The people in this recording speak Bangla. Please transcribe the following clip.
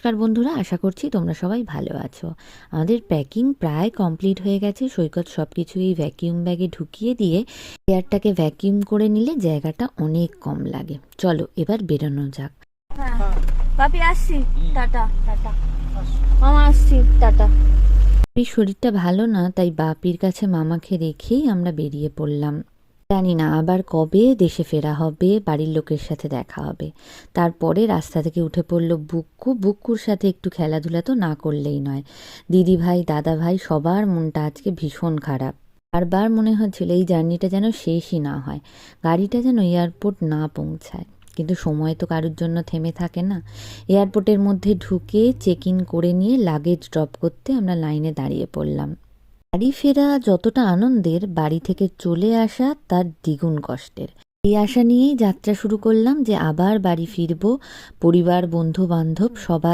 নমস্কার বন্ধুরা, আশা করছি তোমরা সবাই ভালো আছো। আমাদের প্যাকিং প্রায় কমপ্লিট হয়ে গেছে। সৈকত সব কিছু এই ভ্যাকিউম ব্যাগে ঢুকিয়ে দিয়ে এয়ারটাকে ভ্যাকিউম করে নিলে জায়গাটা অনেক কম লাগে। চলো এবার বেরোনো যাক। হ্যাঁ বাপি আসছি, টাটা টাটা মামা আসছি, টাটা। বাপির শরীরটা ভালো না, তাই বাপির কাছে মামাকে রেখেই আমরা বেরিয়ে পড়লাম। জানি না আবার কবে দেশে ফেরা হবে, বাড়ির লোকের সাথে দেখা হবে। তারপরে রাস্তা থেকে উঠে পড়লো বুক্কুর সাথে একটু খেলাধুলা তো না করলেই নয়। দিদি ভাই দাদা ভাই সবার মনটা আজকে ভীষণ খারাপ। বারবার মনে হচ্ছিল এই জার্নিটা যেন শেষই না হয়, গাড়িটা যেন এয়ারপোর্ট না পৌঁছায়। কিন্তু সময় তো কারোর জন্য থেমে থাকে না। এয়ারপোর্টের মধ্যে ঢুকে চেক ইন করে নিয়ে লাগেজ ড্রপ করতে আমরা লাইনে দাঁড়িয়ে পড়লাম। বাড়ি ফেরা যতটা আনন্দের, বাড়ি থেকে চলে আসা তার দ্বিগুণ কষ্টের। এই আশা নিয়েই যাত্রা শুরু করলাম যে আবার বাড়ি ফিরবো, পরিবার বন্ধু বান্ধব সবাই